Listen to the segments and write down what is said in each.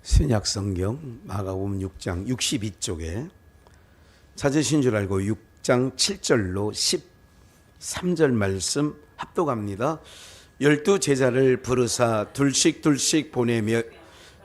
신약성경 마가복음 6장 62쪽에 찾으신 줄 알고 6장 7절로 13절 말씀 합독합니다. 12 제자를 부르사 둘씩 보내며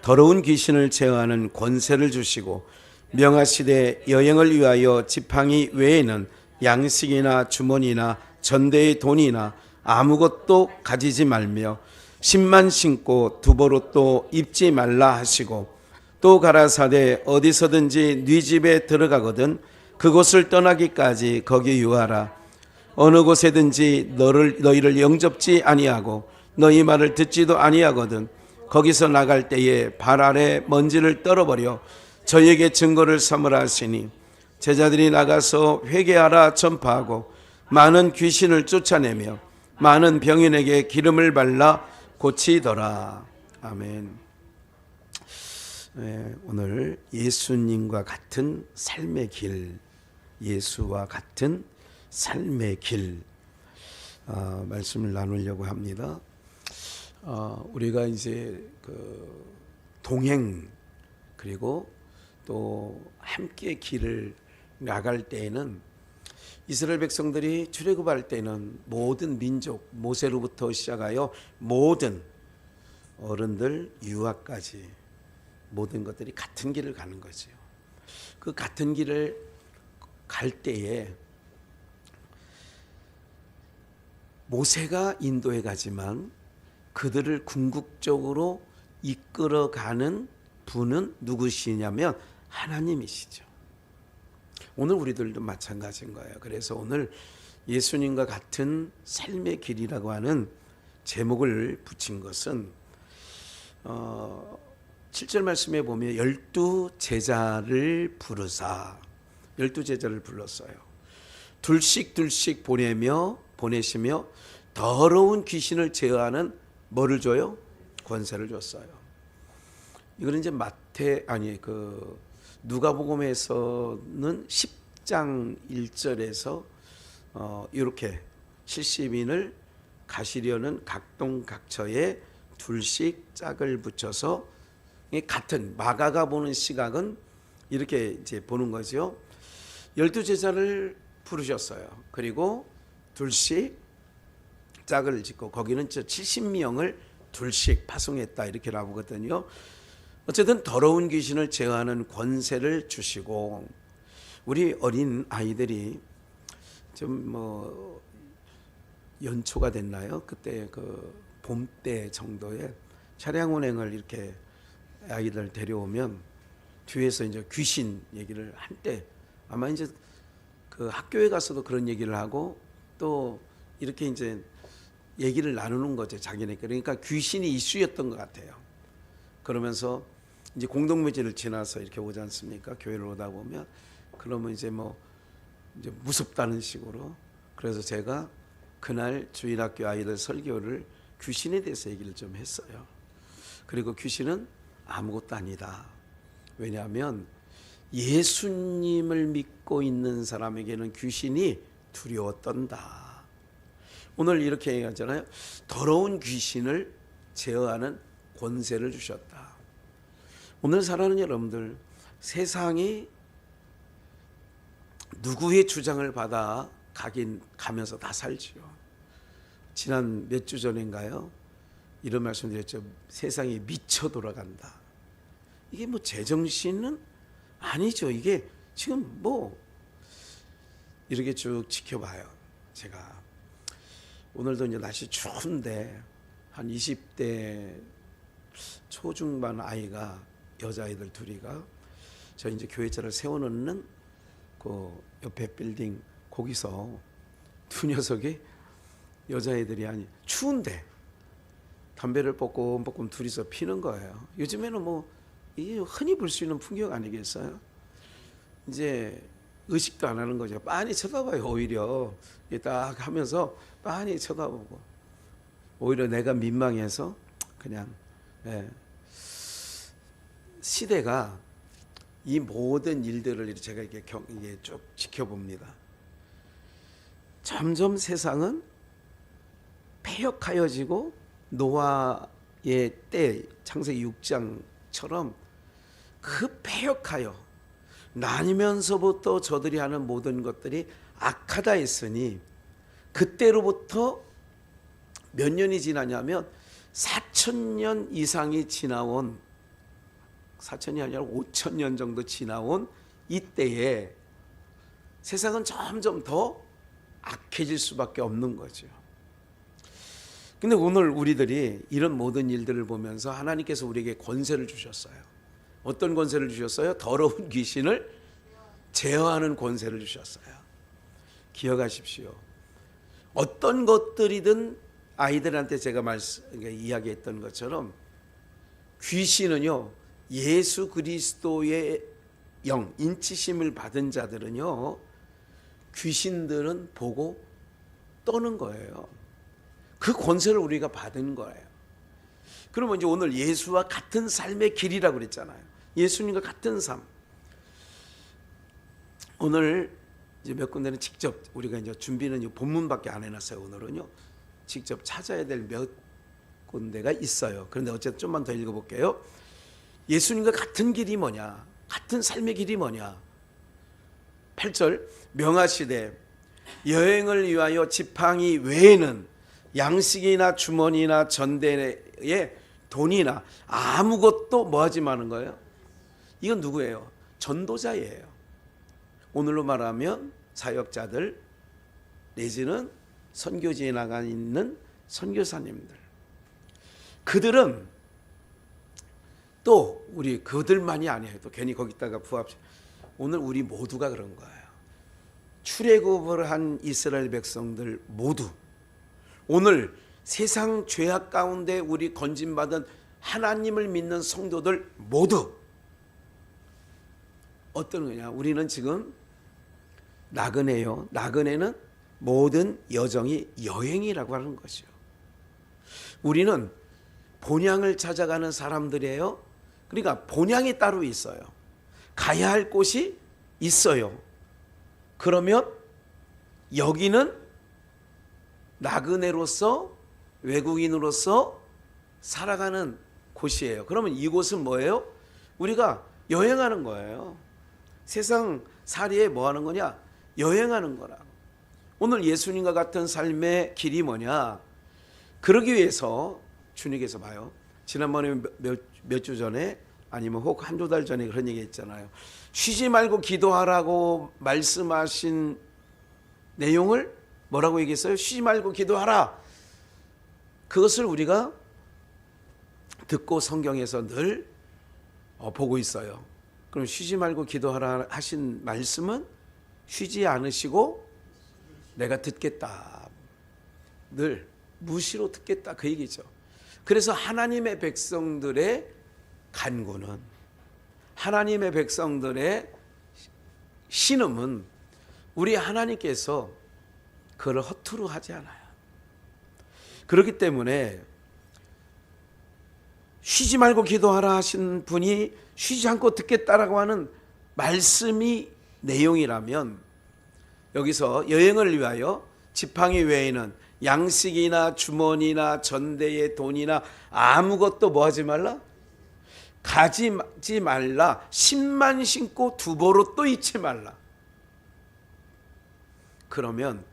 더러운 귀신을 제어하는 권세를 주시고 명하시되 여행을 위하여 지팡이 외에는 양식이나 주머니나 전대의 돈이나 아무것도 가지지 말며 신만 신고 두보롯도 입지 말라 하시고 또 가라사대 어디서든지 네 집에 들어가거든 그곳을 떠나기까지 거기 유하라. 어느 곳에든지 너희를 영접지 아니하고 너희 말을 듣지도 아니하거든 거기서 나갈 때에 발 아래 먼지를 떨어버려 저에게 증거를 삼으라 하시니 제자들이 나가서 회개하라 전파하고 많은 귀신을 쫓아내며 많은 병인에게 기름을 발라 고치더라. 아멘. 오늘 예수님과 같은 삶의 길, 예수와 같은 삶의 길 말씀을 나누려고 합니다. 우리가 이제 그 동행 그리고 또 함께 길을 나갈 때에는 이스라엘 백성들이 출애굽할 때는 모든 민족 모세로부터 시작하여 모든 어른들 유아까지 모든 것들이 같은 길을 가는 거죠. 그 같은 길을 갈 때에 모세가 인도해 가지만 그들을 궁극적으로 이끌어가는 분은 누구시냐면 하나님이시죠. 오늘 우리들도 마찬가지인 거예요. 그래서 오늘 예수님과 같은 삶의 길이라고 하는 제목을 붙인 것은 7절 말씀에 보면 12 제자를 부르사 12 제자를 불렀어요. 둘씩 보내시며 더러운 귀신을 제어하는 뭐를 줘요? 권세를 줬어요. 이거는 이제 누가복음에서는 10장 1절에서 이렇게 70인을 가시려는 각동각처에 둘씩 짝을 붙여서 같은 마가가 보는 시각은 이렇게 이제 보는 거죠. 12 제자를 부르셨어요. 그리고 둘씩 짝을 짓고 거기는 70명을 둘씩 파송했다 이렇게 나오거든요. 어쨌든 더러운 귀신을 제어하는 권세를 주시고 우리 어린 아이들이 좀 연초가 됐나요? 그때 그 봄때 정도에 차량 운행을 이렇게 아이들 데려오면 뒤에서 이제 귀신 얘기를 할 때 아마 이제 그 학교에 가서도 그런 얘기를 하고 또 이렇게 이제 얘기를 나누는 거죠. 자기네. 그러니까 귀신이 이슈였던 것 같아요. 그러면서 이제 공동묘지를 지나서 이렇게 오지 않습니까? 교회를 오다 보면 그러면 이제 이제 무섭다는 식으로 그래서 제가 그날 주일학교 아이들 설교를 귀신에 대해서 얘기를 좀 했어요. 그리고 귀신은 아무것도 아니다. 왜냐하면 예수님을 믿고 있는 사람에게는 귀신이 두려워 떤다. 오늘 이렇게 얘기하잖아요. 더러운 귀신을 제어하는 권세를 주셨다. 오늘 살아가는 여러분들 세상이 누구의 주장을 받아 가면서 다 살지요. 지난 몇 주 전인가요? 이런 말씀드렸죠. 세상이 미쳐 돌아간다. 이게 제정신은 아니죠. 이게 지금 이렇게 쭉 지켜봐요. 제가 오늘도 이제 날씨 추운데 한 20대 초중반 아이가 여자아이들 둘이가 저 이제 교회자를 세워놓는 그 옆에 빌딩 거기서 두 녀석이 여자애들이 추운데 담배를 뽀꼼뽀꼼 둘이서 피는 거예요. 요즘에는 이게 흔히 볼 수 있는 풍경 아니겠어요? 이제 의식도 안 하는 거죠. 빤히 쳐다봐요. 오히려 딱 하면서 빤히 쳐다보고 오히려 내가 민망해서 그냥 시대가 이 모든 일들을 제가 이게 쭉 지켜봅니다. 점점 세상은 폐역하여지고 노아의 때 창세기 6장처럼 그 패역하여 나뉘면서부터 저들이 하는 모든 것들이 악하다 했으니 그때로부터 몇 년이 지나냐면 4,000년 이상이 지나온 4,000년이 아니라 5,000년 정도 지나온 이때에 세상은 점점 더 악해질 수밖에 없는 거죠. 근데 오늘 우리들이 이런 모든 일들을 보면서 하나님께서 우리에게 권세를 주셨어요. 어떤 권세를 주셨어요? 더러운 귀신을 제어하는 권세를 주셨어요. 기억하십시오. 어떤 것들이든 아이들한테 제가 이야기했던 것처럼 귀신은요, 예수 그리스도의 영, 인치심을 받은 자들은요, 귀신들은 보고 떠는 거예요. 그 권세를 우리가 받은 거예요. 그러면 이제 오늘 예수와 같은 삶의 길이라고 그랬잖아요. 예수님과 같은 삶. 오늘 이제 몇 군데는 직접 우리가 이제 준비는 본문밖에 안 해놨어요. 오늘은요, 직접 찾아야 될 몇 군데가 있어요. 그런데 어쨌든 좀만 더 읽어볼게요. 예수님과 같은 길이 뭐냐? 같은 삶의 길이 뭐냐? 8절, 명하시되 여행을 위하여 지팡이 외에는 양식이나 주머니나 전대에 돈이나 아무것도 뭐 하지 마는 거예요? 이건 누구예요? 전도자예요. 오늘로 말하면 사역자들 내지는 선교지에 나가 있는 선교사님들. 그들은 또 우리 그들만이 아니에요. 또 괜히 거기다가 오늘 우리 모두가 그런 거예요. 출애굽을 한 이스라엘 백성들 모두, 오늘 세상 죄악 가운데 우리 건진받은 하나님을 믿는 성도들 모두 어떤 거냐? 우리는 지금 나그네요. 나그네는 모든 여정이 여행이라고 하는 거죠. 우리는 본향을 찾아가는 사람들이에요. 그러니까 본향이 따로 있어요. 가야 할 곳이 있어요. 그러면 여기는 나그네로서, 외국인으로서 살아가는 곳이에요. 그러면 이곳은 뭐예요? 우리가 여행하는 거예요. 세상 살이에 뭐 하는 거냐? 여행하는 거라고. 오늘 예수님과 같은 삶의 길이 뭐냐? 그러기 위해서 주님께서 봐요. 지난번에 몇 주 전에 아니면 혹 한두 달 전에 그런 얘기 했잖아요. 쉬지 말고 기도하라고 말씀하신 내용을 뭐라고 얘기했어요? 쉬지 말고 기도하라. 그것을 우리가 듣고 성경에서 늘 보고 있어요. 그럼 쉬지 말고 기도하라 하신 말씀은 쉬지 않으시고 내가 듣겠다. 늘 무시로 듣겠다. 그 얘기죠. 그래서 하나님의 백성들의 간구는, 하나님의 백성들의 신음은 우리 하나님께서 그를 허투루 하지 않아요. 그렇기 때문에 쉬지 말고 기도하라 하신 분이 쉬지 않고 듣겠다라고 하는 말씀이 내용이라면, 여기서 여행을 위하여 지팡이 외에는 양식이나 주머니나 전대의 돈이나 아무것도 뭐 하지 말라? 가지지 말라. 10만 신고 두보로 또 잊지 말라. 그러면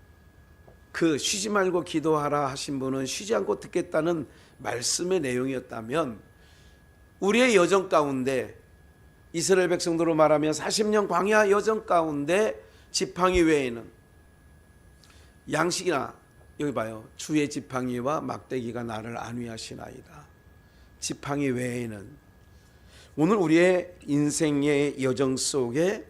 그 쉬지 말고 기도하라 하신 분은 쉬지 않고 듣겠다는 말씀의 내용이었다면, 우리의 여정 가운데 이스라엘 백성들로 말하면 40년 광야 여정 가운데 지팡이 외에는 양식이나, 여기 봐요, 주의 지팡이와 막대기가 나를 안위하시나이다. 지팡이 외에는 오늘 우리의 인생의 여정 속에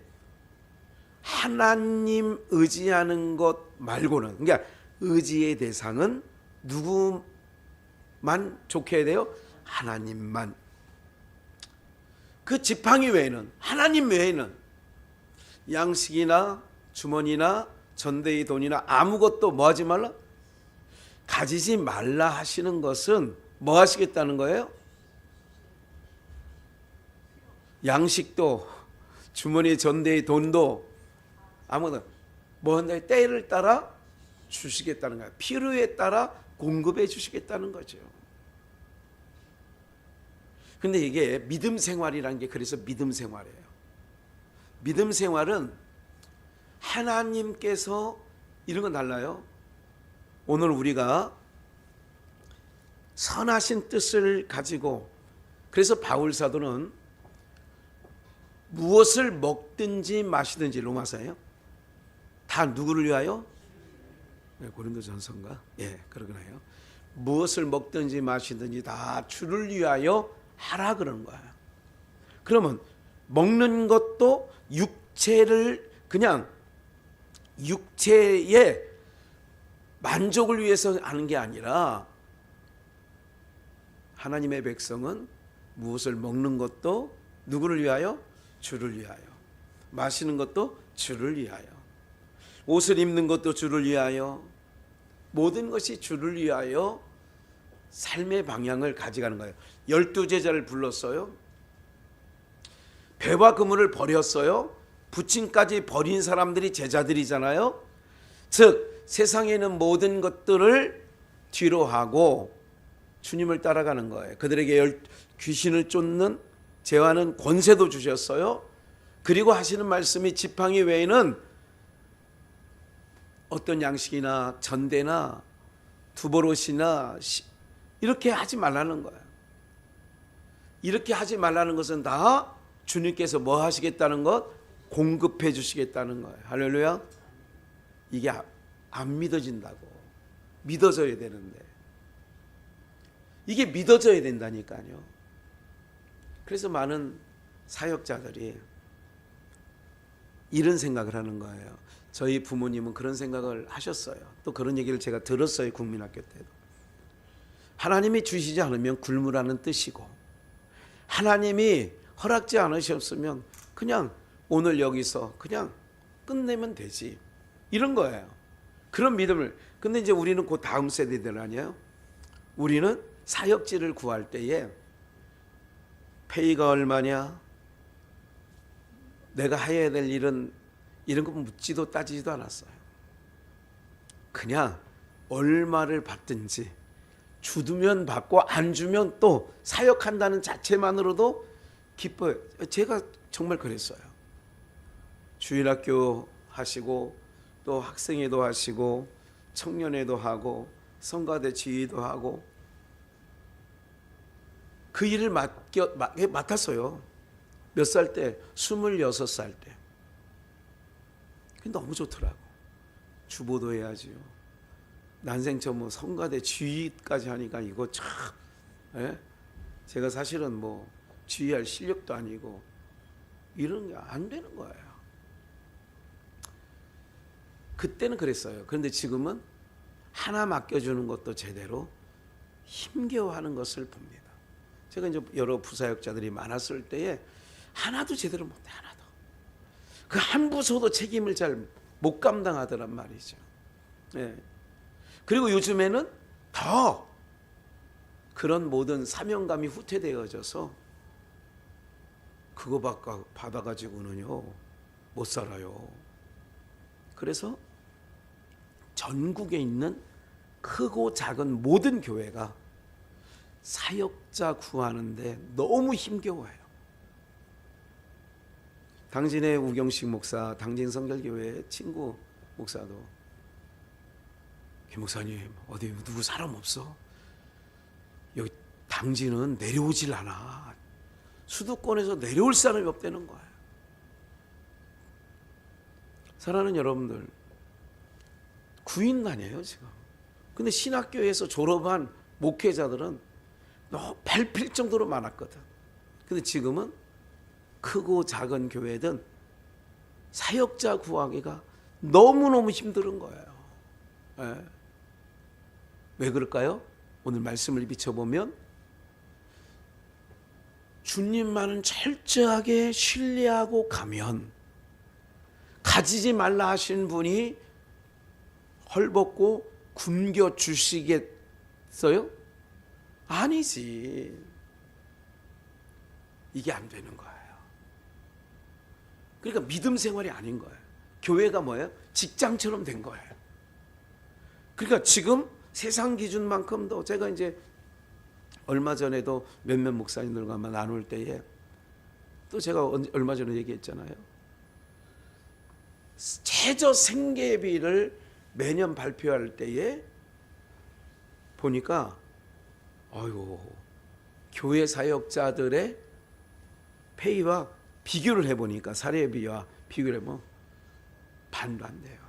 하나님 의지하는 것 말고는, 그러니까 의지의 대상은 누구만 좋게 해야 돼요? 하나님만. 그 지팡이 외에는, 하나님 외에는 양식이나 주머니나 전대의 돈이나 아무것도 뭐 하지 말라? 가지지 말라 하시는 것은 뭐 하시겠다는 거예요? 양식도 주머니 전대의 돈도 아무거나 뭐 한다, 때를 따라 주시겠다는 거예요. 필요에 따라 공급해 주시겠다는 거죠. 근데 이게 믿음 생활이라는 게 그래서 믿음 생활이에요. 믿음 생활은 하나님께서 이런 건 달라요. 오늘 우리가 선하신 뜻을 가지고, 그래서 바울 사도는 무엇을 먹든지 마시든지, 로마서예요, 다 누구를 위하여? 고린도전서인가? 예, 그러거나요. 무엇을 먹든지 마시든지 다 주를 위하여 하라 그러는 거예요. 그러면 먹는 것도 육체를 그냥 육체의 만족을 위해서 하는 게 아니라, 하나님의 백성은 무엇을 먹는 것도 누구를 위하여? 주를 위하여. 마시는 것도 주를 위하여. 옷을 입는 것도 주를 위하여. 모든 것이 주를 위하여 삶의 방향을 가져가는 거예요. 12제자를 불렀어요. 배와 그물을 버렸어요. 부침까지 버린 사람들이 제자들이잖아요. 즉 세상에 있는 모든 것들을 뒤로 하고 주님을 따라가는 거예요. 그들에게 귀신을 쫓는 제하는 권세도 주셨어요. 그리고 하시는 말씀이 지팡이 외에는 어떤 양식이나 전대나 두보롯이나 이렇게 하지 말라는 거예요. 이렇게 하지 말라는 것은 다 주님께서 뭐 하시겠다는 것? 공급해 주시겠다는 거예요. 할렐루야. 이게 안 믿어진다고. 믿어져야 되는데. 이게 믿어져야 된다니까요. 그래서 많은 사역자들이 이런 생각을 하는 거예요. 저희 부모님은 그런 생각을 하셨어요. 또 그런 얘기를 제가 들었어요. 국민학교 때도. 하나님이 주시지 않으면 굶으라는 뜻이고, 하나님이 허락지 않으셨으면 그냥 오늘 여기서 그냥 끝내면 되지, 이런 거예요. 그런 믿음을. 근데 이제 우리는 그 다음 세대들 아니에요. 우리는 사역지를 구할 때에 페이가 얼마냐, 내가 해야 될 일은, 이런 거 묻지도 따지지도 않았어요. 그냥 얼마를 받든지, 주면 받고 안 주면 또 사역한다는 자체만으로도 기뻐요. 제가 정말 그랬어요. 주일학교 하시고 또 학생회도 하시고 청년회도 하고 성가대 지휘도 하고 그 일을 맡았어요. 몇 살 때? 26살 때. 너무 좋더라고. 주보도 해야지요. 난생처 뭐 성가대 지휘까지 하니까 이거 참, 예? 제가 사실은 뭐 지휘할 실력도 아니고 이런 게 안 되는 거예요. 그때는 그랬어요. 그런데 지금은 하나 맡겨주는 것도 제대로 힘겨워하는 것을 봅니다. 제가 이제 여러 부사역자들이 많았을 때에 하나도 제대로 못해. 하나도. 그 한 부서도 책임을 잘 못 감당하더란 말이죠. 예. 그리고 요즘에는 더 그런 모든 사명감이 후퇴되어져서 그거 받아가지고는요 못 살아요. 그래서 전국에 있는 크고 작은 모든 교회가 사역자 구하는데 너무 힘겨워해요. 당진의 우경식 목사, 당진 성결교회 친구 목사도, 김 목사님 어디 누구 사람 없어? 여기 당진은 내려오질 않아. 수도권에서 내려올 사람이 없다는 거예요. 사랑하는 여러분들, 구인단이에요 지금. 근데 신학교에서 졸업한 목회자들은 너무 밟힐 정도로 많았거든. 근데 지금은 크고 작은 교회든 사역자 구하기가 너무너무 힘든 거예요. 예. 왜 그럴까요? 오늘 말씀을 비춰보면 주님만은 철저하게 신뢰하고 가면 가지지 말라 하신 분이 헐벗고 굶겨 주시겠어요? 아니지. 이게 안 되는 거예요. 그러니까 믿음 생활이 아닌 거예요. 교회가 뭐예요? 직장처럼 된 거예요. 그러니까 지금 세상 기준만큼도, 제가 이제 얼마 전에도 몇몇 목사님들과 나눌 때에 또 제가 얼마 전에 얘기했잖아요. 최저 생계비를 매년 발표할 때에 보니까 아이고, 교회 사역자들의 페이와 비교를 해보니까, 사례비와 비교를 해보면 반도 안 돼요.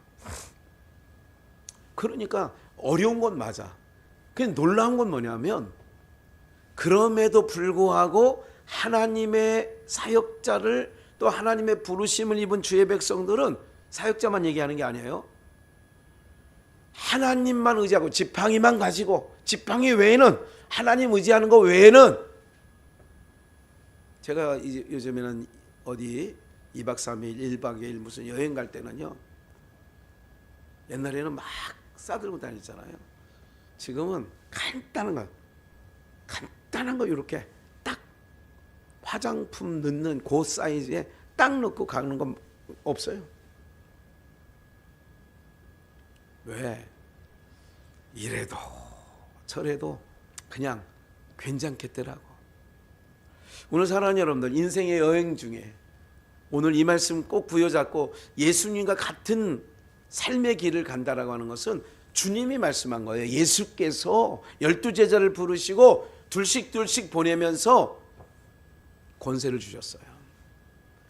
그러니까 어려운 건 맞아. 근데 놀라운 건 뭐냐면, 그럼에도 불구하고 하나님의 사역자를, 또 하나님의 부르심을 입은 주의 백성들은 사역자만 얘기하는 게 아니에요. 하나님만 의지하고 지팡이만 가지고, 지팡이 외에는, 하나님 의지하는 거 외에는, 제가 요즘에는 어디 2박 3일 1박 2일 무슨 여행 갈 때는요, 옛날에는 막 싸들고 다녔잖아요. 지금은 간단한 거 이렇게 딱 화장품 넣는 그 사이즈에 딱 넣고 가는 건 없어요. 왜? 이래도 저래도 그냥 괜찮겠더라고. 오늘 사랑하는 여러분들, 인생의 여행 중에 오늘 이 말씀 꼭 부여잡고 예수님과 같은 삶의 길을 간다라고 하는 것은 주님이 말씀한 거예요. 예수께서 12제자를 부르시고 둘씩 보내면서 권세를 주셨어요.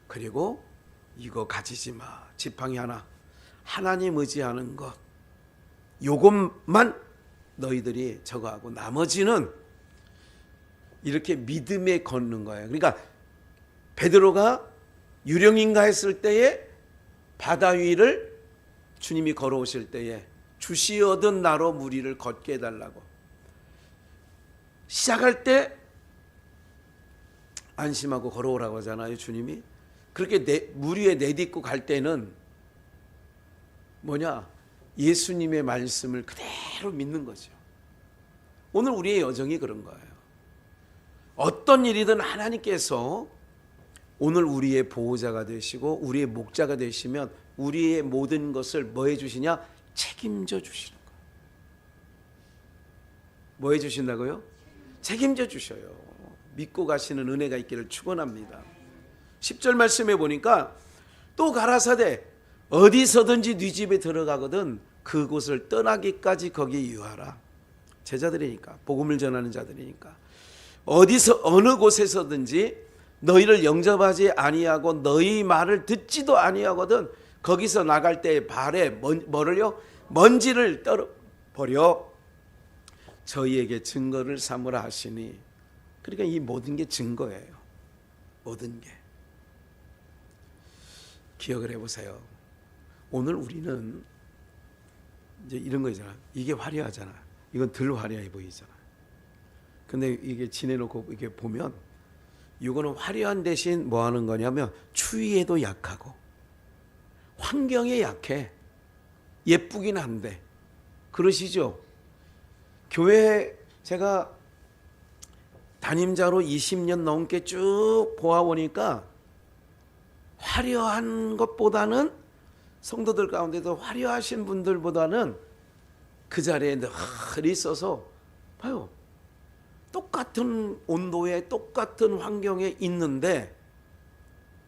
그리고 이거 가지지 마. 지팡이 하나. 하나님 의지하는 것. 요것만 너희들이 저거 하고 나머지는 이렇게 믿음에 걷는 거예요. 그러니까 베드로가 유령인가 했을 때에 바다 위를 주님이 걸어오실 때에 주시어든 나로 무리를 걷게 해달라고. 시작할 때 안심하고 걸어오라고 하잖아요, 주님이. 그렇게 무리에 내딛고 갈 때는 뭐냐? 예수님의 말씀을 그대로 믿는 거죠. 오늘 우리의 여정이 그런 거예요. 어떤 일이든 하나님께서 오늘 우리의 보호자가 되시고 우리의 목자가 되시면 우리의 모든 것을 뭐 해주시냐? 책임져 주시는 거예요. 뭐 해주신다고요? 책임져 주셔요. 믿고 가시는 은혜가 있기를 축원합니다. 10절 말씀해 보니까 또 가라사대 어디서든지 네 집에 들어가거든 그곳을 떠나기까지 거기 유하라. 제자들이니까, 복음을 전하는 자들이니까, 어디서 어느 곳에서든지 너희를 영접하지 아니하고 너희 말을 듣지도 아니하거든 거기서 나갈 때의 발에 뭐를요? 먼지를 떨어버려 저희에게 증거를 삼으라 하시니. 그러니까 이 모든 게 증거예요. 모든 게. 기억을 해보세요. 오늘 우리는 이제 이런 거 있잖아. 이게 화려하잖아. 이건 덜 화려해 보이잖아. 근데 이게 지내놓고 이게 보면 이거는 화려한 대신 뭐 하는 거냐면 추위에도 약하고 환경에 약해. 예쁘긴 한데. 그러시죠? 교회 제가 담임자로 20년 넘게 쭉 보아보니까 화려한 것보다는, 성도들 가운데도 화려하신 분들보다는 그 자리에 늘 있어서 봐요. 똑같은 온도에 똑같은 환경에 있는데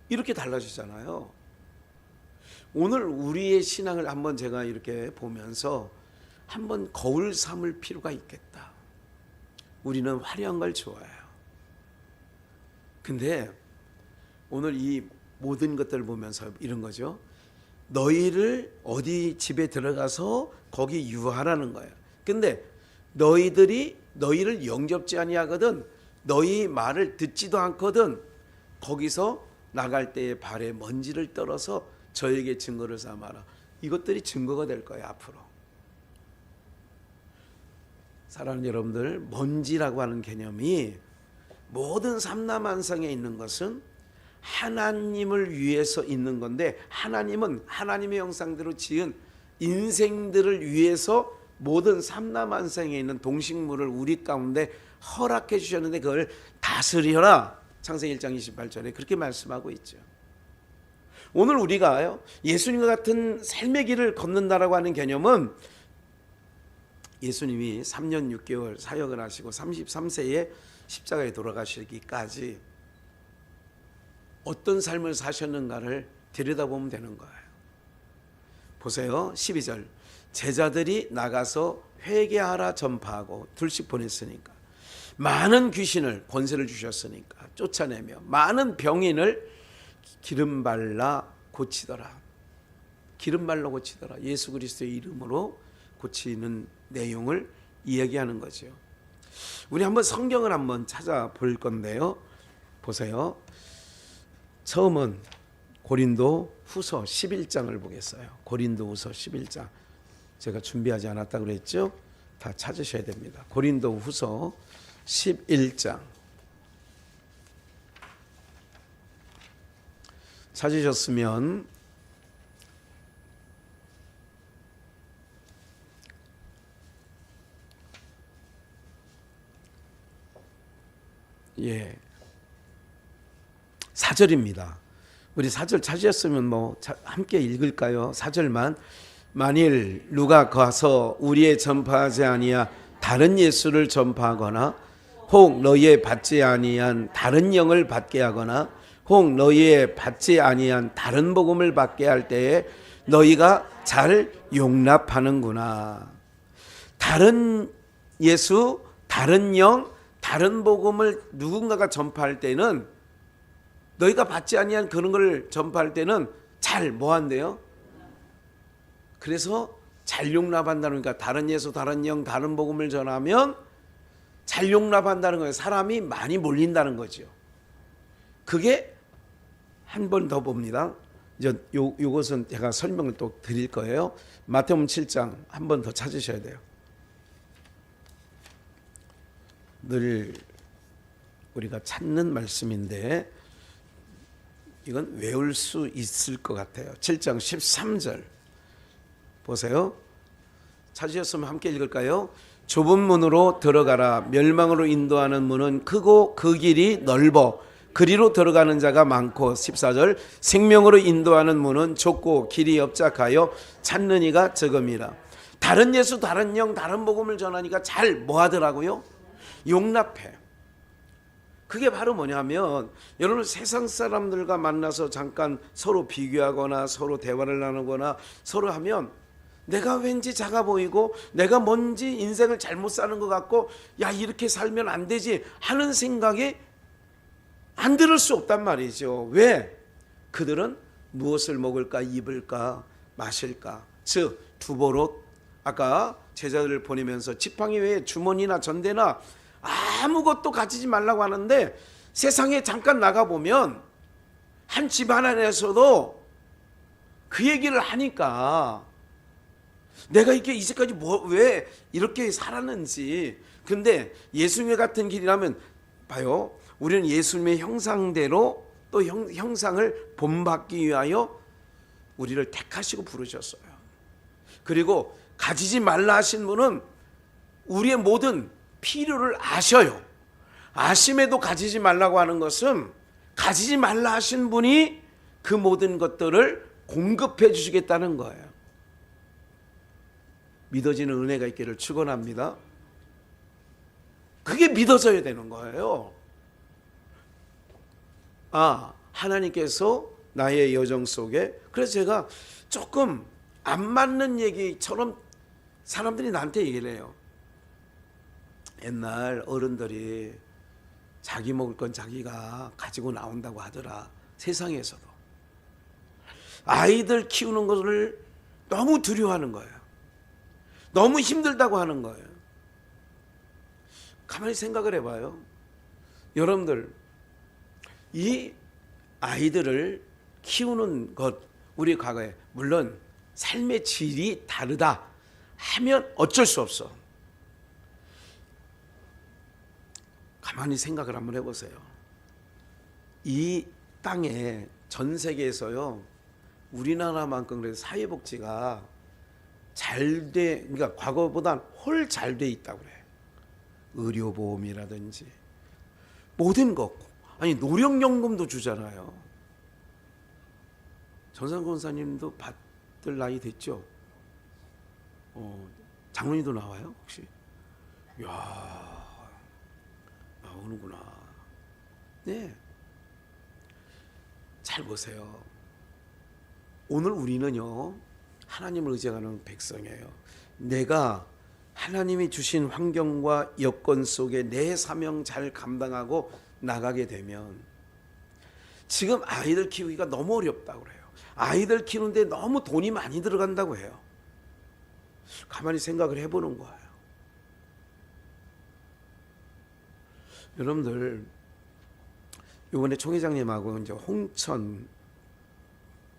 이렇게 달라지잖아요. 오늘 우리의 신앙을 한번 제가 이렇게 보면서 한번 거울 삼을 필요가 있겠다. 우리는 화려한 걸 좋아해요. 근데 오늘 이 모든 것들을 보면서 이런 거죠. 너희를 어디 집에 들어가서 거기 유하라는 거예요. 근데 너희를 영접지 아니하거든 너희 말을 듣지도 않거든 거기서 나갈 때에 발에 먼지를 떨어서 저에게 증거를 삼아라. 이것들이 증거가 될 거예요, 앞으로. 사랑하는 여러분들, 먼지라고 하는 개념이 모든 삼라만상에 있는 것은 하나님을 위해서 있는 건데, 하나님은 하나님의 형상대로 지은 인생들을 위해서 모든 삼라만상에 있는 동식물을 우리 가운데 허락해 주셨는데 그걸 다스려라. 창세기 1장 28절에 그렇게 말씀하고 있죠. 오늘 우리가 예수님과 같은 삶의 길을 걷는다라고 하는 개념은 예수님이 3년 6개월 사역을 하시고 33세에 십자가에 돌아가시기까지 어떤 삶을 사셨는가를 들여다보면 되는 거예요. 보세요. 12절. 제자들이 나가서 회개하라 전파하고 둘씩 보냈으니까, 많은 귀신을 권세를 주셨으니까 쫓아내며 많은 병인을 기름 발라 고치더라. 기름 발라 고치더라. 예수 그리스도의 이름으로 고치는 내용을 이야기하는 거죠. 우리 한번 성경을 한번 찾아볼 건데요. 보세요. 처음은 고린도 후서 11장을 보겠어요. 고린도 후서 11장. 제가 준비하지 않았다고 그랬죠? 다 찾으셔야 됩니다. 고린도 후서 11장. 찾으셨으면 예, 4절입니다. 우리 4절 찾으셨으면 뭐 함께 읽을까요? 4절만. 만일 누가 가서 우리의 전파하지 아니하 다른 예수를 전파하거나 혹 너희의 받지 아니한 다른 영을 받게 하거나 혹 너희의 받지 아니한 다른 복음을 받게 할 때에 너희가 잘 용납하는구나. 다른 예수, 다른 영, 다른 복음을 누군가가 전파할 때는, 너희가 받지 아니한 그런 걸 전파할 때는 잘 뭐 한대요? 그래서 잘 용납한다는 거니까, 다른 예수, 다른 영, 다른 복음을 전하면 잘 용납한다는 거예요. 사람이 많이 몰린다는 거죠. 그게 한 번 더 봅니다. 요것은 제가 설명을 또 드릴 거예요. 마태복음 7장 한 번 더 찾으셔야 돼요. 늘 우리가 찾는 말씀인데 이건 외울 수 있을 것 같아요. 7장 13절 보세요. 찾으셨으면 함께 읽을까요? 좁은 문으로 들어가라. 멸망으로 인도하는 문은 크고 그 길이 넓어 그리로 들어가는 자가 많고. 14절. 생명으로 인도하는 문은 좁고 길이 협착하여 찾는 이가 적음이라. 다른 예수, 다른 영, 다른 복음을 전하니까 잘 뭐 하더라고요? 용납해. 그게 바로 뭐냐면, 여러분 세상 사람들과 만나서 잠깐 서로 비교하거나 서로 대화를 나누거나 서로 하면 내가 왠지 작아 보이고 내가 뭔지 인생을 잘못 사는 것 같고, 야 이렇게 살면 안 되지 하는 생각이 안 들을 수 없단 말이죠. 왜? 그들은 무엇을 먹을까, 입을까, 마실까, 즉 두보로, 아까 제자들을 보내면서 지팡이 외에 주머니나 전대나 아무것도 가지지 말라고 하는데, 세상에 잠깐 나가보면 한 집안 안에서도 그 얘기를 하니까 내가 이렇게 이제까지 왜 이렇게 살았는지. 근데 예수님의 같은 길이라면 봐요, 우리는 예수님의 형상대로 또 형상을 본받기 위하여 우리를 택하시고 부르셨어요. 그리고 가지지 말라 하신 분은 우리의 모든 필요를 아셔요. 아심에도 가지지 말라고 하는 것은 가지지 말라 하신 분이 그 모든 것들을 공급해 주시겠다는 거예요. 믿어지는 은혜가 있기를 축원합니다. 그게 믿어져야 되는 거예요. 하나님께서 나의 여정 속에, 그래서 제가 조금 안 맞는 얘기처럼 사람들이 나한테 얘기를 해요. 옛날 어른들이 자기 먹을 건 자기가 가지고 나온다고 하더라. 세상에서도 아이들 키우는 것을 너무 두려워하는 거예요. 너무 힘들다고 하는 거예요. 가만히 생각을 해봐요. 여러분들, 이 아이들을 키우는 것, 우리 과거에 물론 삶의 질이 다르다 하면 어쩔 수 없어. 가만히 생각을 한번 해보세요. 이 땅에 전 세계에서요, 우리나라만큼 그래도 사회복지가 그러니까 과거보다 훨 잘 돼 있다고 그래. 의료보험이라든지 모든 것. 아니 노령연금도 주잖아요. 전상 권사님도 받을 나이 됐죠. 장로님도 나와요 혹시? 이야, 나오는구나. 네, 잘 보세요. 오늘 우리는요 하나님을 의지하는 백성이에요. 내가 하나님이 주신 환경과 여건 속에 내 사명 잘 감당하고 나가게 되면, 지금 아이들 키우기가 너무 어렵다고 그래요. 아이들 키우는데 너무 돈이 많이 들어간다고 해요. 가만히 생각을 해보는 거예요. 여러분들 이번에 총회장님하고 이제 홍천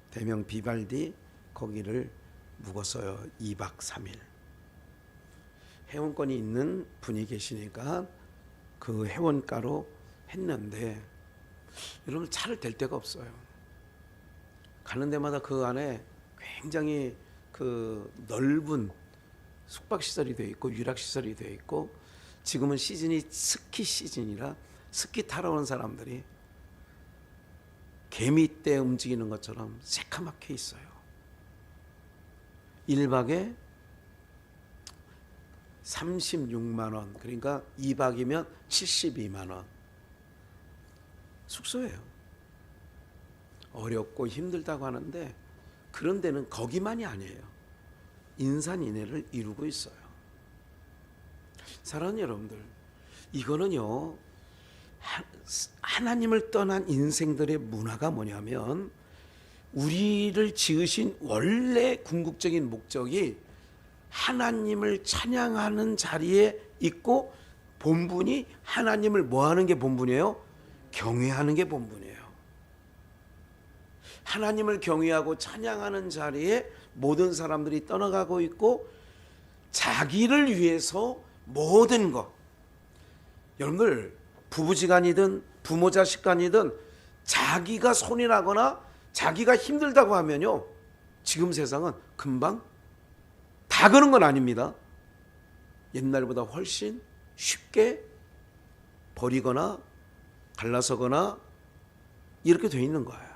대명 비발디 거기를 묵었어요. 2박 3일. 회원권이 있는 분이 계시니까 그 회원가로 했는데, 여러분 차를 댈 데가 없어요. 가는 데마다 그 안에 굉장히 그 넓은 숙박시설이 되어 있고 유락시설이 되어 있고, 지금은 시즌이 스키 시즌이라 스키 타러 오는 사람들이 개미떼 움직이는 것처럼 새카맣게 있어요. 1박에 36만 원, 그러니까 2박이면 72만 원. 숙소예요. 어렵고 힘들다고 하는데, 그런 데는 거기만이 아니에요. 인산인해를 이루고 있어요. 사랑하는 여러분들, 이거는요 하나님을 떠난 인생들의 문화가 뭐냐면, 우리를 지으신 원래 궁극적인 목적이 하나님을 찬양하는 자리에 있고, 본분이 하나님을 뭐 하는 게 본분이에요? 경외하는 게 본분이에요. 하나님을 경외하고 찬양하는 자리에 모든 사람들이 떠나가고 있고, 자기를 위해서 모든 것, 여러분들 부부지간이든 부모 자식간이든 자기가 손이 나거나 자기가 힘들다고 하면요, 지금 세상은 금방 다 그런 건 아닙니다. 옛날보다 훨씬 쉽게 버리거나 갈라서거나 이렇게 돼 있는 거예요.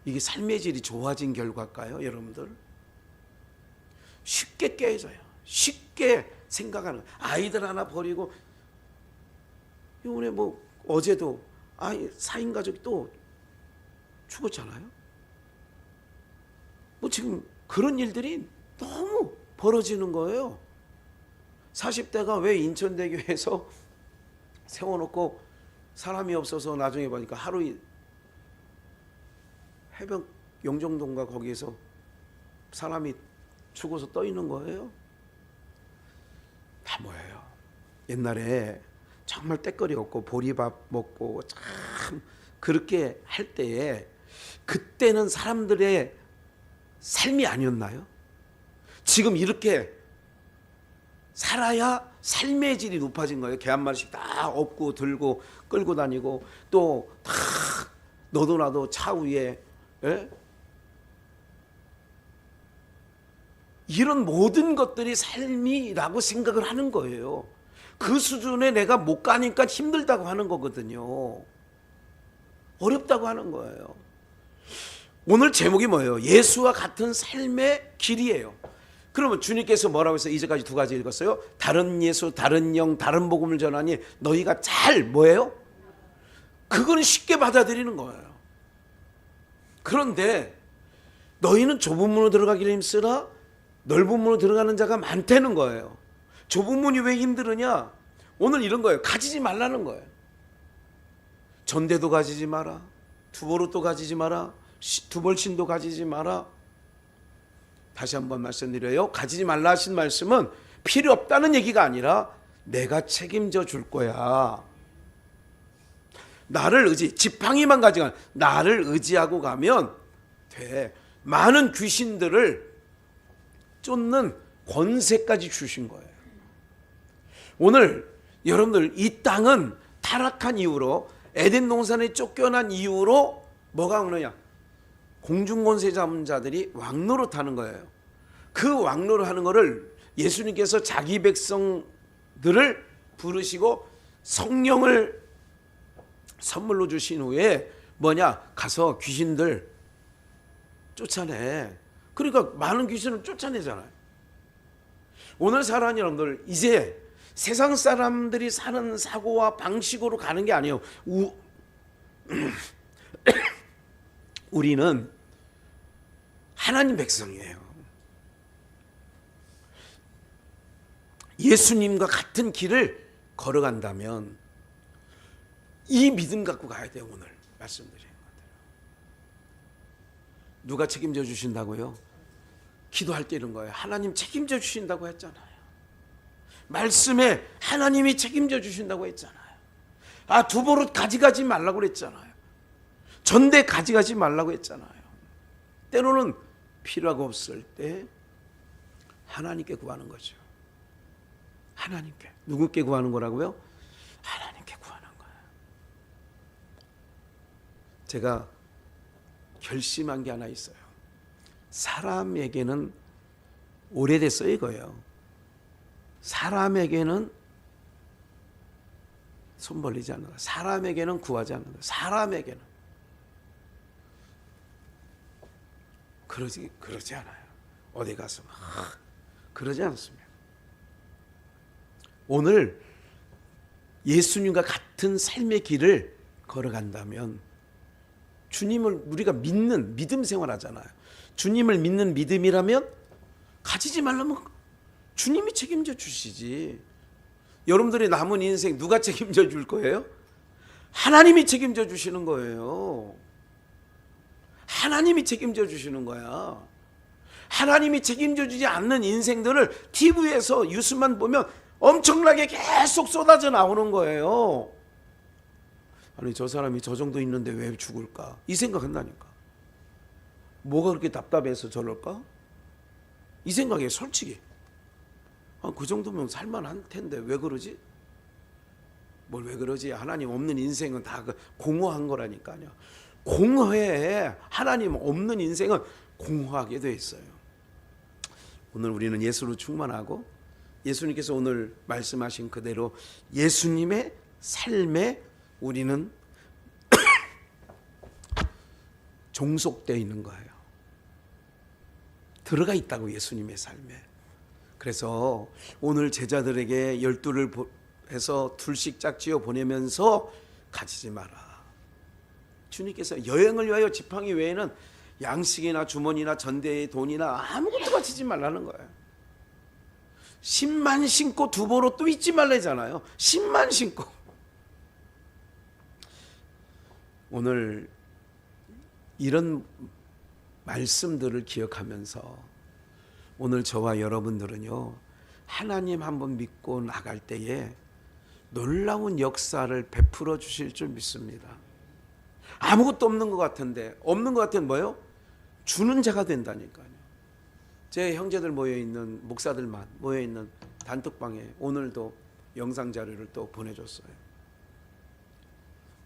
이게 삶의 질이 좋아진 결과일까요, 여러분들? 쉽게 깨져요. 쉽게 생각하는 거예요. 아이들 하나 버리고, 이번에 뭐 어제도 4인 가족이 또 죽었잖아요. 뭐 지금 그런 일들이 너무 벌어지는 거예요. 40대가 왜 인천대교에서 세워놓고 사람이 없어서 나중에 보니까 하루 해변 영종도인가 거기에서 사람이 죽어서 떠 있는 거예요. 다 뭐예요? 옛날에 정말 때거리 없고 보리밥 먹고 참 그렇게 할 때에, 그때는 사람들의 삶이 아니었나요? 지금 이렇게 살아야 삶의 질이 높아진 거예요. 개 한 마리씩 다 업고 들고 끌고 다니고, 또 다 너도 나도 차 위에, 예? 이런 모든 것들이 삶이라고 생각을 하는 거예요. 그 수준에 내가 못 가니까 힘들다고 하는 거거든요. 어렵다고 하는 거예요. 오늘 제목이 뭐예요? 예수와 같은 삶의 길이에요. 그러면 주님께서 뭐라고 해서 이제까지 두 가지 읽었어요? 다른 예수, 다른 영, 다른 복음을 전하니 너희가 잘 뭐예요? 그거는 쉽게 받아들이는 거예요. 그런데 너희는 좁은 문으로 들어가기를 힘쓰라 넓은 문으로 들어가는 자가 많다는 거예요. 좁은 문이 왜 힘들으냐? 오늘 이런 거예요. 가지지 말라는 거예요. 전대도 가지지 마라, 두보로도 가지지 마라, 두벌신도 가지지 마라. 다시 한번 말씀드려요. 가지지 말라 하신 말씀은 필요 없다는 얘기가 아니라 내가 책임져 줄 거야. 나를 지팡이만 가지고 나를 의지하고 가면 돼. 많은 귀신들을 쫓는 권세까지 주신 거예요. 오늘 여러분들 이 땅은 타락한 이후로, 에덴 동산에 쫓겨난 이후로 뭐가 오느냐? 공중권세 잡은 자들이 왕노릇하는 거예요. 그 왕노릇 하는 거를 예수님께서 자기 백성들을 부르시고 성령을 선물로 주신 후에 뭐냐? 가서 귀신들 쫓아내. 그러니까 많은 귀신을 쫓아내잖아요. 오늘 사랑하는 여러분들, 이제 세상 사람들이 사는 사고와 방식으로 가는 게 아니에요. 우리는 하나님 백성이에요. 예수님과 같은 길을 걸어간다면 이 믿음 갖고 가야 돼요. 오늘 말씀드리는 것대로. 누가 책임져 주신다고요? 기도할 때 이런 거예요. 하나님 책임져 주신다고 했잖아요. 말씀에 하나님이 책임져 주신다고 했잖아요. 두 버릇 가져가지 말라고 그랬잖아요. 전대 가져가지 말라고 했잖아요. 때로는 필요가 없을 때 하나님께 구하는 거죠. 하나님께. 누구께 구하는 거라고요? 하나님께 구하는 거예요. 제가 결심한 게 하나 있어요. 사람에게는 오래됐어요, 이거예요. 사람에게는 손 벌리지 않는다. 사람에게는 구하지 않는다. 사람에게는 그러지 않아요. 어디 가서 그러지 않습니다. 오늘 예수님과 같은 삶의 길을 걸어간다면 주님을 우리가 믿는 믿음 생활하잖아요. 주님을 믿는 믿음이라면 가지지 말라면 주님이 책임져 주시지. 여러분들의 남은 인생 누가 책임져 줄 거예요? 하나님이 책임져 주시는 거예요. 하나님이 책임져 주시는 거야. 하나님이 책임져 주지 않는 인생들을 TV에서 뉴스만 보면 엄청나게 계속 쏟아져 나오는 거예요. 아니, 저 사람이 저 정도 있는데 왜 죽을까? 이 생각한다니까. 뭐가 그렇게 답답해서 저럴까? 이 생각에 솔직히 그 정도면 살만한 텐데 왜 그러지? 뭘 왜 그러지? 하나님 없는 인생은 다 공허한 거라니까요. 공허해. 하나님 없는 인생은 공허하게 돼 있어요. 오늘 우리는 예수로 충만하고 예수님께서 오늘 말씀하신 그대로 예수님의 삶에 우리는 종속되어 있는 거예요. 들어가 있다고, 예수님의 삶에. 그래서 오늘 제자들에게 12를 해서 둘씩 짝지어 보내면서 가지지 마라. 주님께서 여행을 위하여 지팡이 외에는 양식이나 주머니나 전대의 돈이나 아무것도 가지지 말라는 거예요. 10만 신고 두보로 또 잊지 말라잖아요. 10만 신고. 오늘 이런 말씀들을 기억하면서 오늘 저와 여러분들은요, 하나님 한번 믿고 나갈 때에 놀라운 역사를 베풀어 주실 줄 믿습니다. 아무것도 없는 것 같은데, 없는 것 같은 뭐예요? 주는 자가 된다니까요. 제 형제들 모여있는, 목사들만 모여있는 단톡방에 오늘도 영상 자료를 또 보내줬어요.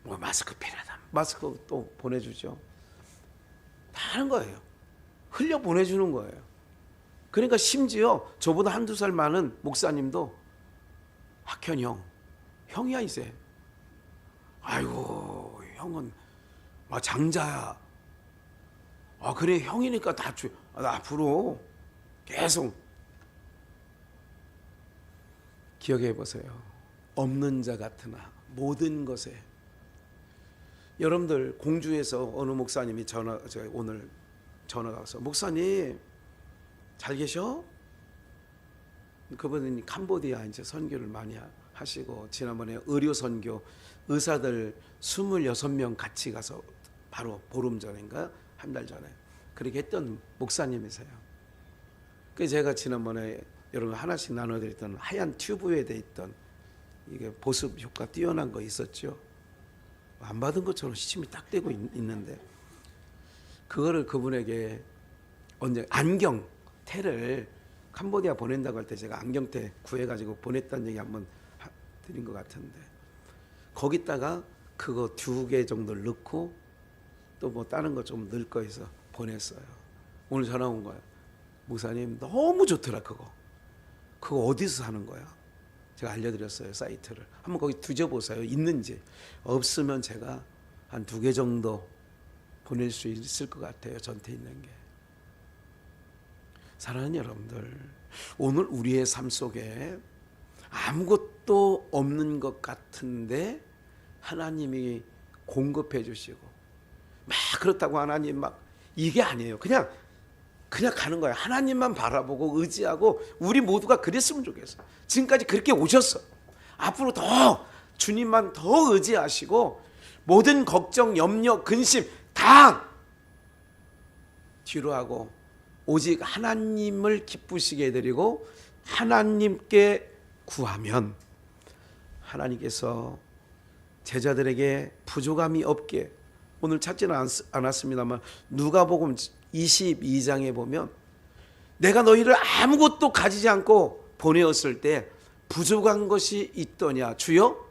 뭐 마스크 필요하다, 마스크 또 보내주죠. 다 하는 거예요. 흘려 보내주는 거예요. 그러니까 심지어 저보다 한두 살 많은 목사님도 학현 형이야 이제. 아이고 형은 장자야. 그래 형이니까 다 앞으로 계속 기억해 보세요. 없는 자 같으나 모든 것에. 여러분들 공주에서 어느 목사님이 오늘 전화가 와서 목사님 잘 계셔? 그분은 캄보디아 이제 선교를 많이 하시고 지난번에 의료 선교 의사들 26명 같이 가서 바로 보름 전인가 한 달 전에 그렇게 했던 목사님이세요. 그 제가 지난번에 여러분 하나씩 나눠드렸던 하얀 튜브에 돼 있던 이게 보습 효과 뛰어난 거 있었죠. 안 받은 것처럼 시침이 딱 되고 있는데 그거를 그분에게 언제 안경테를 캄보디아 보낸다고 할 때 제가 안경테 구해가지고 보냈다는 얘기 한번 드린 것 같은데 거기다가 그거 2개 정도를 넣고 또 뭐 다른 거 좀 넣을 거 해서 보냈어요. 오늘 전화 온 거예요. 목사님 너무 좋더라 그거 어디서 사는 거야? 제가 알려드렸어요. 사이트를 한번 거기 뒤져보세요. 있는지. 없으면 제가 한 2개 정도 보낼 수 있을 것 같아요. 전태 있는 게. 사랑하는 여러분들, 오늘 우리의 삶 속에 아무것도 없는 것 같은데 하나님이 공급해 주시고 막 그렇다고 하나님 막 이게 아니에요. 그냥 가는 거예요. 하나님만 바라보고 의지하고 우리 모두가 그랬으면 좋겠어요. 지금까지 그렇게 오셨어. 앞으로 더 주님만 더 의지하시고 모든 걱정, 염려, 근심 다 뒤로 하고 오직 하나님을 기쁘시게 해드리고 하나님께 구하면 하나님께서 제자들에게 부족함이 없게, 오늘 찾지는 않았습니다만 누가복음 22장에 보면 내가 너희를 아무것도 가지지 않고 보내었을 때 부족한 것이 있더냐 주여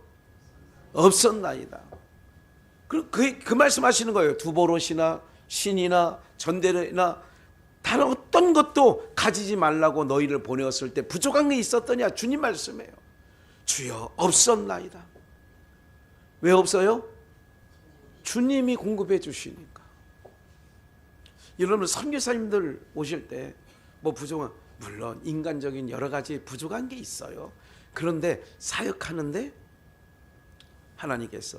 없었나이다. 그 말씀하시는 거예요. 두보롯이나 신이나 전대나 다른 어떤 것도 가지지 말라고 너희를 보내었을 때 부족한 게 있었더냐 주님 말씀이에요. 주여 없었나이다. 왜 없어요? 주님이 공급해 주시니까. 여러분 선교사님들 오실 때 뭐 부족한, 물론 인간적인 여러 가지 부족한 게 있어요. 그런데 사역하는데 하나님께서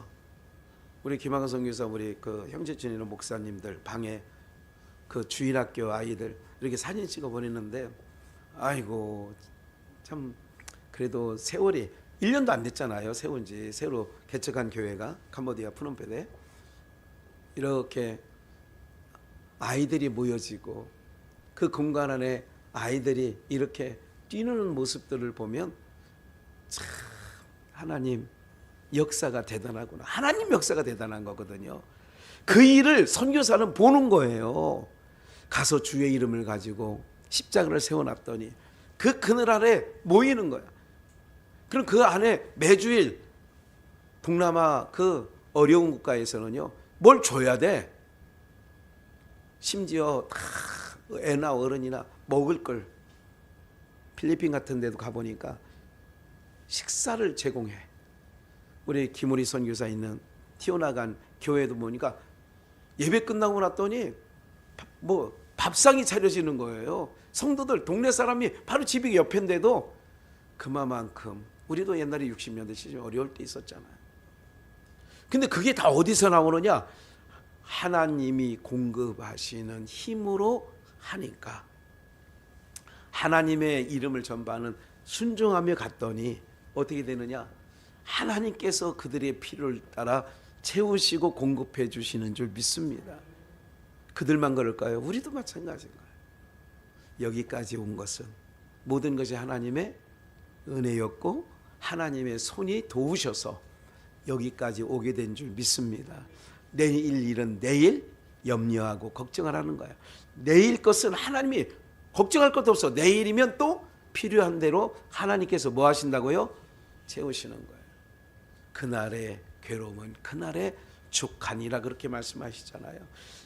우리 김학원 선교사 우리 그 형제 지내는 목사님들 방에 그 주일학교 아이들 이렇게 사진 찍어 보냈는데 아이고 참 그래도 세월이 1년도 안 됐잖아요. 세운 지 새로 개척한 교회가 캄보디아 프놈펜에 이렇게 아이들이 모여지고 그 공간 안에 아이들이 이렇게 뛰는 모습들을 보면 참 하나님 역사가 대단하구나. 하나님 역사가 대단한 거거든요. 그 일을 선교사는 보는 거예요. 가서 주의 이름을 가지고 십자가를 세워놨더니 그 그늘 아래 모이는 거야. 그럼 그 안에 매주일 동남아 그 어려운 국가에서는요 뭘 줘야 돼. 심지어 다 애나 어른이나 먹을 걸 필리핀 같은 데도 가보니까 식사를 제공해. 우리 김우리 선교사 있는 튀어나간 교회도 보니까 예배 끝나고 났더니 뭐 밥상이 차려지는 거예요. 성도들 동네 사람이 바로 집이 옆인데도 그만큼 우리도 옛날에 60년대 시절 어려울 때 있었잖아요. 근데 그게 다 어디서 나오느냐? 하나님이 공급하시는 힘으로 하니까 하나님의 이름을 전파하는 순종하며 갔더니 어떻게 되느냐? 하나님께서 그들의 필요를 따라 채우시고 공급해 주시는 줄 믿습니다. 그들만 그럴까요? 우리도 마찬가지인 거예요. 여기까지 온 것은 모든 것이 하나님의 은혜였고 하나님의 손이 도우셔서 여기까지 오게 된 줄 믿습니다. 내일 일은 내일 염려하고 걱정하라는 거예요. 내일 것은 하나님이 걱정할 것도 없어. 내일이면 또 필요한 대로 하나님께서 뭐 하신다고요? 채우시는 거예요. 그날의 괴로움은 그날의 족하니라 그렇게 말씀하시잖아요.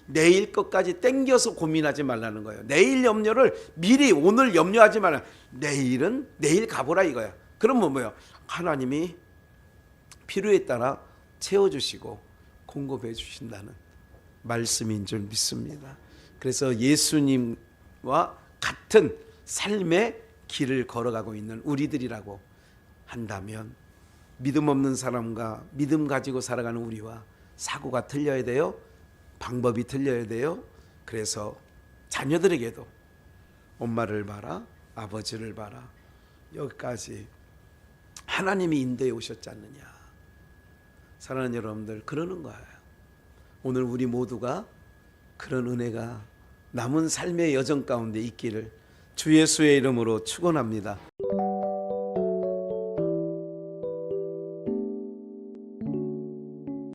내일 것까지 땡겨서 고민하지 말라는 거예요. 내일 염려를 미리 오늘 염려하지 말라. 내일은 내일 가보라 이거야. 그러면 뭐예요? 하나님이 필요에 따라 채워주시고 공급해 주신다는 말씀인 줄 믿습니다. 그래서 예수님과 같은 삶의 길을 걸어가고 있는 우리들이라고 한다면 믿음 없는 사람과 믿음 가지고 살아가는 우리와 사고가 틀려야 돼요. 방법이 틀려야 돼요. 그래서 자녀들에게도 엄마를 봐라, 아버지를 봐라. 여기까지 하나님이 인도해 오셨지 않느냐. 사랑하는 여러분들, 그러는 거예요. 오늘 우리 모두가 그런 은혜가 남은 삶의 여정 가운데 있기를 주 예수의 이름으로 축원합니다.